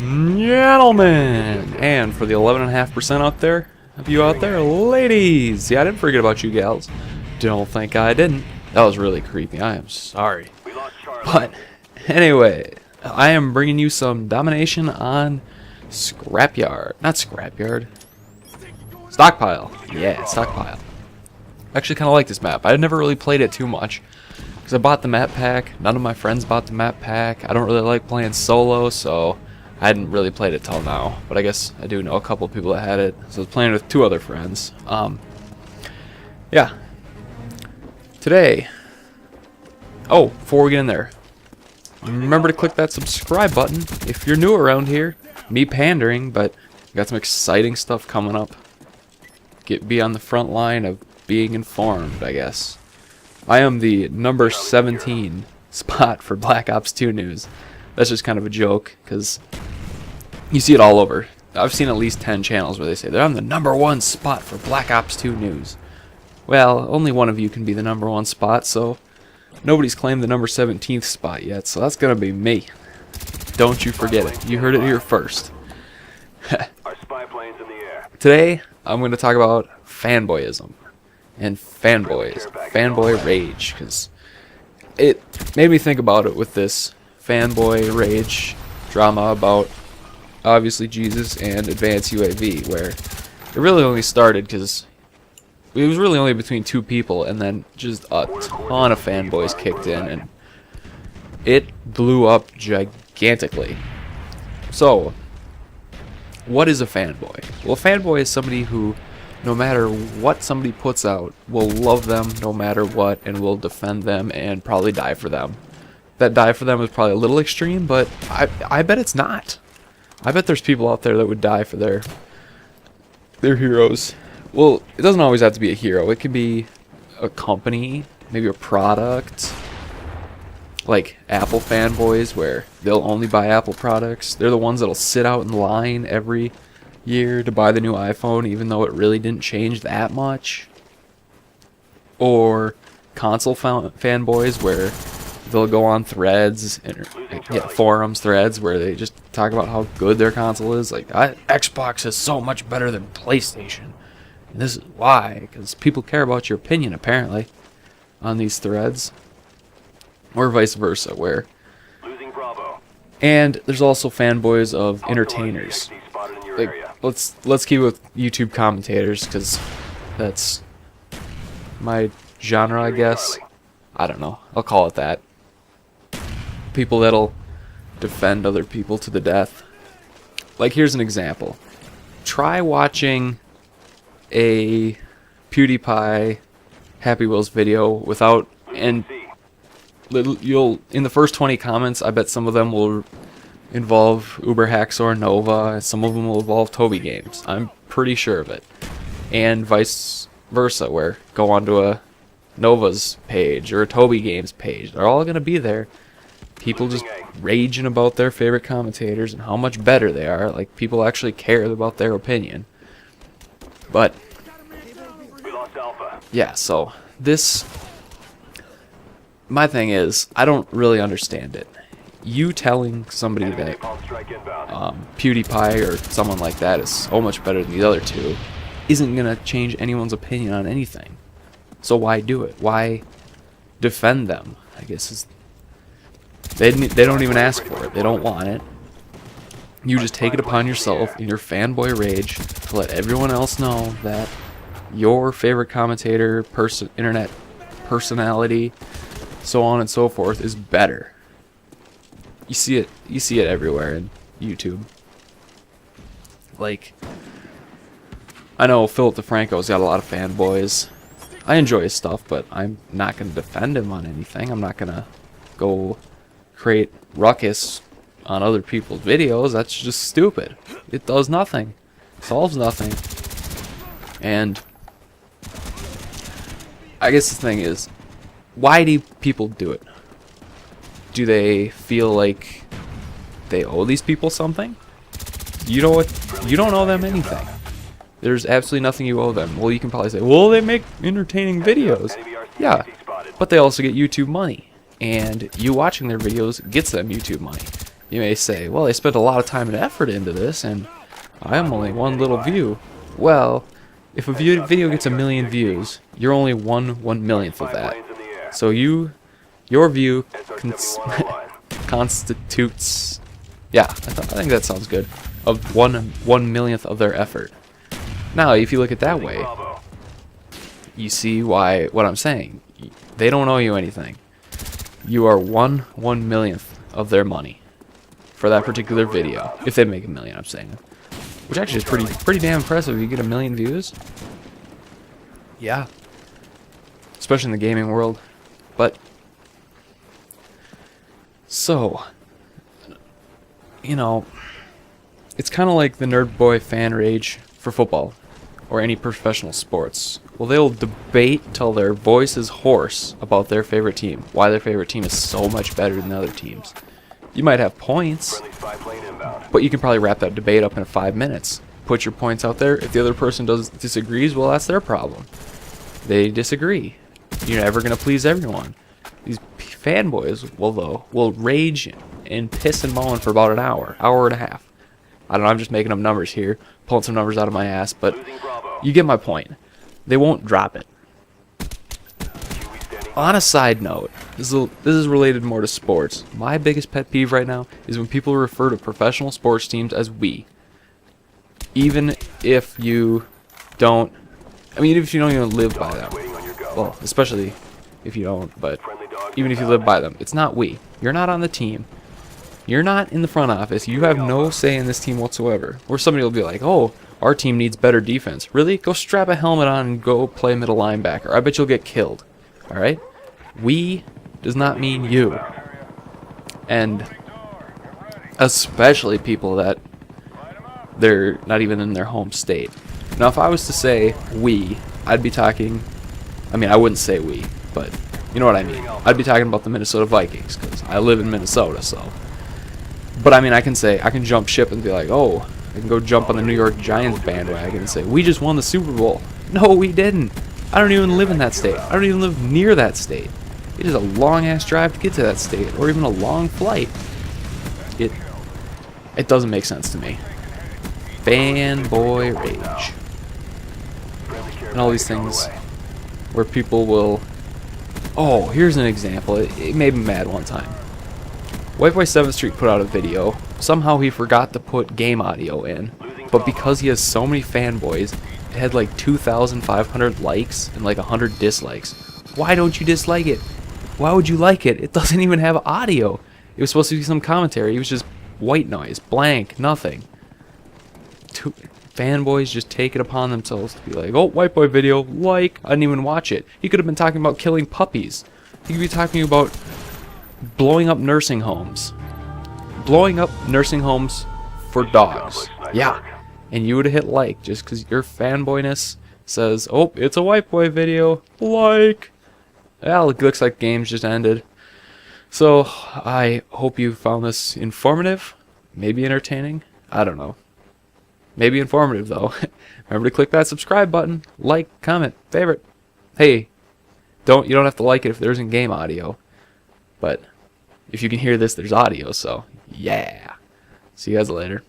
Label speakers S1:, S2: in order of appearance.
S1: Gentlemen, and for the 11.5% out there, of you out there, ladies, yeah, I didn't forget about you gals. Don't think I didn't. That was really creepy. I am sorry. But anyway, I am bringing you some domination on Scrapyard. Not Scrapyard. Stockpile. Yeah, Stockpile. I actually kind of like this map. I never really played it too much because I bought the map pack. None of my friends bought the map pack. I don't really like playing solo, so I hadn't really played it till now. But I guess I do know a couple of people that had it, so I was playing with two other friends. Yeah. Today. Oh, before we get in there, remember to click that subscribe button if you're new around here. Me pandering, but got some exciting stuff coming up. Be on the front line of being informed, I guess. I am the number 17 spot for Black Ops 2 news. That's just kind of a joke, because you see it all over. I've seen at least 10 channels where they say they're on the number 1 spot for Black Ops 2 news. Well, only one of you can be the number 1 spot, so nobody's claimed the number 17th spot yet, so that's gonna be me. Don't you forget it. You heard it here first.
S2: Our spy planes in the air.
S1: Today, I'm going to talk about fanboyism and fanboys, Fanboy Rage, because it made me think about it with this Fanboy Rage drama about obviously Jesus and Advanced UAV, where it really only started because it was really only between two people, and then just a ton of fanboys kicked in, and it blew up gigantically. So, what is a fanboy? Well, a fanboy is somebody who, no matter what somebody puts out, will love them no matter what, and will defend them and probably die for them. That die for them is probably a little extreme, but I bet it's not. I bet there's people out there that would die for their heroes. Well, it doesn't always have to be a hero. It could be a company, maybe a product. Like Apple fanboys, where they'll only buy Apple products. They're the ones that'll sit out in line every year to buy the new iPhone, even though it really didn't change that much. Or console fanboys, where they'll go on threads and forums threads where they just talk about how good their console is. Like, Xbox is so much better than PlayStation. And this is why, because people care about your opinion apparently on these threads. Or vice versa, where and there's also fanboys of entertainers. Like, let's keep it with YouTube commentators, because that's my genre, I guess. I don't know. I'll call it that. People that'll defend other people to the death. Like, here's an example. Try watching a PewDiePie Happy Wheels video without you'll in the first 20 comments, I bet some of them will involve Uber Hacksaw Nova, some of them will involve Toby Games. I'm pretty sure of it. And vice versa, where go onto a Nova's page or a Toby Games page. They're all going to be there. People just raging about their favorite commentators and how much better they are. Like, people actually care about their opinion. But yeah, so this, my thing is, I don't really understand it. You telling somebody that PewDiePie or someone like that is so much better than the other two isn't going to change anyone's opinion on anything. So why do it? Why defend them? I guess they don't even ask for it. They don't want it. You just take it upon yourself in your fanboy rage to let everyone else know that your favorite commentator, internet personality, so on and so forth, is better. You see it everywhere in YouTube. Like, I know Philip DeFranco's got a lot of fanboys. I enjoy his stuff, but I'm not going to defend him on anything. I'm not going to go create ruckus on other people's videos. That's just stupid. It does nothing. Solves nothing. And I guess the thing is, why do people do it? Do they feel like they owe these people something? You know what? You don't owe them anything. There's absolutely nothing you owe them. Well, you can probably say, well, they make entertaining videos. Yeah, but they also get YouTube money. And you watching their videos gets them YouTube money. You may say, well, they spent a lot of time and effort into this, and I am only one little view. Well, if a video gets 1 million views, you're only 1/1,000,000th of that. So your view constitutes, yeah, I think that sounds good, of 1/1,000,000th of their effort. Now, if you look at it that way, you see what I'm saying. They don't owe you anything. You are 1/1,000,000th of their money for that particular video. If they make 1 million, I'm saying, which actually is pretty damn impressive. If you get 1 million views, yeah, especially in the gaming world. But so, you know, it's kind of like the nerd boy fan rage for football or any professional sports. Well, they'll debate till their voice is hoarse about their favorite team, why their favorite team is so much better than other teams. You might have points, but you can probably wrap that debate up in 5 minutes. Put your points out there. If the other person disagrees, well, that's their problem. They disagree. You're never going to please everyone. These fanboys, will rage and piss and moan for about an hour and a half. I don't know, I'm just making up numbers here, pulling some numbers out of my ass, but you get my point. They won't drop it. On a side note, this is related more to sports. My biggest pet peeve right now is when people refer to professional sports teams as we. Even if you don't, if you don't even live by them. Well, especially if you don't, but even if you live by them, it's not we. You're not on the team. You're not in the front office. You have no say in this team whatsoever. Or somebody will be like, oh, our team needs better defense. Really? Go strap a helmet on and go play middle linebacker. I bet you'll get killed. Alright? We does not mean you. And especially people that they're not even in their home state. Now, if I was to say we, I'd be talking, I wouldn't say we, but you know what I mean. I'd be talking about the Minnesota Vikings, because I live in Minnesota, so. But I can jump ship and be like, oh, I can go jump on the New York Giants bandwagon and say, we just won the Super Bowl. No, we didn't. I don't even live in that state. I don't even live near that state. It is a long-ass drive to get to that state, or even a long flight. It doesn't make sense to me. Fanboy Rage. And all these things where people will... Oh, here's an example. It made me mad one time. White Boy 7th Street put out a video. Somehow he forgot to put game audio in, but because he has so many fanboys, it had like 2,500 likes and like 100 dislikes. Why don't you dislike it? Why would you like it? It doesn't even have audio. It was supposed to be some commentary. It was just white noise, blank, nothing. Fanboys just take it upon themselves to be like, oh, White Boy video, like. I didn't even watch it. He could have been talking about killing puppies. He could be talking about blowing up nursing homes. Blowing up nursing homes for dogs. Yeah. And you would have hit like just because your fanboyness says, oh, it's a White Boy video. Like. Well, it looks like games just ended. So, I hope you found this informative. Maybe entertaining. I don't know. Maybe informative, though. Remember to click that subscribe button. Like, comment, favorite. Hey, you don't have to like it if there isn't game audio. But if you can hear this, there's audio, so yeah. See you guys later.